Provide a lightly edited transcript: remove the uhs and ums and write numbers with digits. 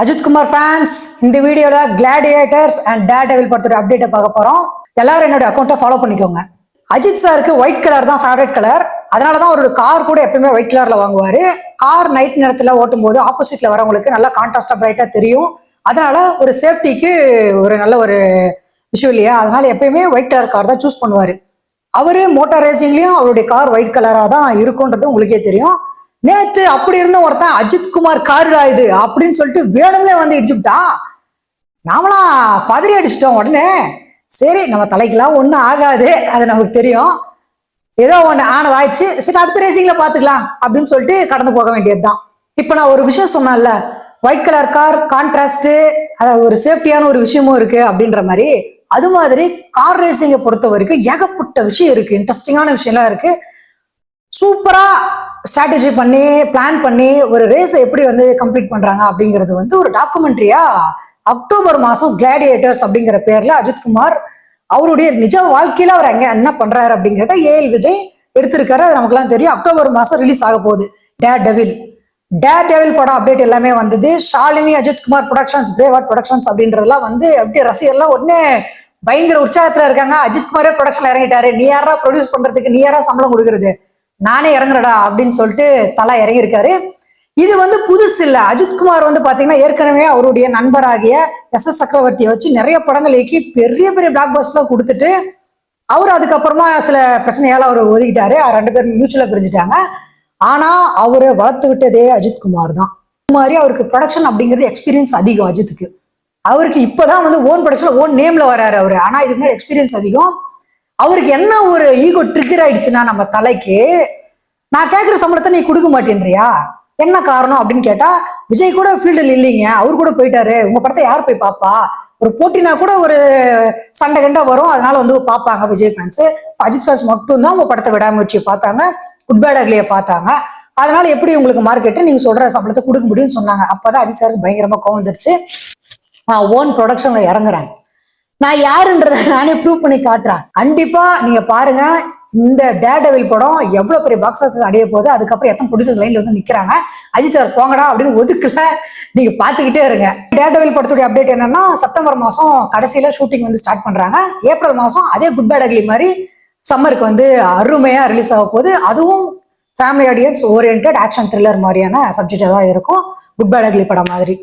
Ajith Kumar fans இந்த வீடியோல gladiators and Daredevil படத்தோட அப்டேட்டை பார்க்க போறோம். எல்லாரும் என்னோட அக்கௌண்ட்டை ஃபாலோ பண்ணிக்கோங்க. அஜித் சாருக்கு ஒயிட் கலர் தான் ஃபேவரட் கலர். அதனால தான் ஒரு கார் கூட எப்பயுமே ஒயிட் கலர்ல வாங்குவாரு. கார் நைட் நேரத்தில் ஓட்டும் போது ஆப்போசிட்ல வரவங்களுக்கு நல்லா கான்ட்ராஸ்டா பிரைட்டா தெரியும். அதனால ஒரு சேஃப்டிக்கு ஒரு நல்ல ஒரு விஷயம் இல்லையா, அதனால எப்பயுமே ஒயிட் கலர் கார் தான் சூஸ் பண்ணுவாரு. அவரு மோட்டார் ரேசிங்லயும் அவருடைய கார் ஒயிட் கலரா தான் இருக்கும்ன்றது உங்களுக்கே தெரியும். நேத்து அப்படி இருந்த ஒருத்தன் அஜித் குமார் காருடா இது அப்படின்னு சொல்லிட்டு வேணும்னே வந்து இடிச்சுட்டான். நாமளாம் பதறி அடிச்சிட்டோம். உடனே சரி நம்ம தலைக்கெல்லாம் ஒன்றும் ஆகாது, அது நமக்கு தெரியும், ஏதோ ஒன்று ஆனதாயிடுச்சு, சரி அடுத்த ரேசிங்ல பாத்துக்கலாம் அப்படின்னு சொல்லிட்டு கடந்து போக வேண்டியதுதான். இப்போ நான் ஒரு விஷயம் சொன்னேன்ல, ஒயிட் கலர் கார் கான்ட்ராஸ்ட், அதாவது ஒரு சேஃப்டியான ஒரு விஷயமும் இருக்கு அப்படின்ற மாதிரி, அது மாதிரி கார் ரேசிங்கை பொறுத்த வரைக்கும் ஏகப்பட்ட விஷயம் இருக்கு, இன்ட்ரெஸ்டிங்கான விஷயம்லாம் இருக்கு. சூப்பரா ஸ்ட்ராட்டஜி பண்ணி பிளான் பண்ணி ஒரு ரேஸை எப்படி வந்து கம்ப்ளீட் பண்றாங்க அப்படிங்கிறது வந்து ஒரு டாக்குமெண்ட்ரியா அக்டோபர் மாசம் கிளாடியேட்டர்ஸ் அப்படிங்கிற பேர்ல அஜித் குமார் அவருடைய நிஜ வாழ்க்கையில அவர் அங்க என்ன பண்றாரு அப்படிங்கிறத ஏஎல் விஜய் எடுத்திருக்காரு. அது நமக்குலாம் தெரியும். அக்டோபர் மாசம் ரிலீஸ் ஆக போகுது டேர் டெவில் படம் அப்டேட் எல்லாமே வந்தது. ஷாலினி அஜித் குமார் ப்ரொடக்ஷன்ஸ், பிரேவாட் ப்ரொடக்ஷன்ஸ் அப்படின்றதெல்லாம் வந்து அப்படியே ரசிகர்லாம் உடனே பயங்கர உற்சாகத்துல இருக்காங்க. அஜித் குமாரே ப்ரொடக்ஷன்ல இறங்கிட்டாரு, நீ யாரா ப்ரொடியூஸ் பண்றதுக்கு, நீ யாரா சம்பளம் கொடுக்கறது, நானே இறங்குறடா அப்படின்னு சொல்லிட்டு தலா இறங்கியிருக்காரு. இது வந்து புதுசு இல்லை. அஜித் குமார் வந்து பாத்தீங்கன்னா ஏற்கனவே அவருடைய நண்பராகிய எஸ் சக்கரவர்த்தியை வச்சு நிறைய படங்கள் இயக்கி பெரிய பெரிய பிளாக் பஸ்ட்லாம் கொடுத்துட்டு அவர் அதுக்கப்புறமா சில பிரச்சனையால அவர் ஒதுக்கிட்டாரு. ரெண்டு பேரும் மியூச்சுவலா பிரிஞ்சுட்டாங்க. ஆனா அவரை வளர்த்து விட்டதே அஜித் குமார் தான். மாதிரி அவருக்கு ப்ரொடக்ஷன் அப்படிங்கிறது எக்ஸ்பீரியன்ஸ் அதிகம் அஜித்துக்கு. அவருக்கு இப்பதான் வந்து ஓன் ப்ரொடக்ஷன் ஓன் நேம்ல வராரு அவரு. ஆனா இதுக்கு முன்னாடி எக்ஸ்பீரியன்ஸ் அதிகம். அவருக்கு என்ன ஒரு ஈகோ ட்ரிகர் ஆயிடுச்சுன்னா, நம்ம தலைக்கு நான் கேட்குற சம்பளத்தை நீ கொடுக்க மாட்டேன்றியா, என்ன காரணம் அப்படின்னு கேட்டா, விஜய் கூட ஃபீல்டில் இல்லைங்க, அவர் கூட போயிட்டாரு, உங்க படத்தை யார் போய் பாப்பா, ஒரு போட்டினா கூட ஒரு சண்டை கண்டா வரும், அதனால வந்து பார்ப்பாங்க விஜய் ஃபேன்ஸ். அஜித் ஃபேன்ஸ் மட்டும்தான் உங்க படத்தை விடாமுயற்சியை பார்த்தாங்க, குட் பேட் அக்லியை பார்த்தாங்க. அதனால எப்படி உங்களுக்கு மார்க்கெட்டு நீங்க சொல்ற சம்பளத்தை கொடுக்க முடியும்னு சொன்னாங்க. அப்பதான் அஜித் சாருக்கு பயங்கரமா கோவம் வந்துருச்சு. நான் ஓன் ப்ரொடக்ஷன்ல இறங்குறேன், நான் யாருன்றத நானே ப்ரூவ் பண்ணி காட்டுறேன். கண்டிப்பா நீங்க பாருங்க, இந்த டேர்டெவில் படம் எவ்வளவு பெரிய பாக்ஸ் ஆஃபீஸ் அடைய போகுது, அதுக்கப்புறம் எத்தனை ப்ரொடியூசர்ஸ் லைன்ல வந்து நிக்கிறாங்க. அஜித் சார் போங்கடா அப்படின்னு ஒதுக்கல, நீங்க பாத்துக்கிட்டே இருங்க. டேர்டெவில் படத்துடைய அப்டேட் என்னன்னா, செப்டம்பர் மாசம் கடைசியில ஷூட்டிங் வந்து ஸ்டார்ட் பண்றாங்க. ஏப்ரல் மாசம் அதே குட் பேட் அக்லி மாதிரி சம்மருக்கு வந்து அருமையா ரிலீஸ் ஆக போகுது. அதுவும் family audience oriented action thriller மாதிரியான சப்ஜெக்டா தான் இருக்கும், குட் பேட் அக்லி படம் மாதிரி.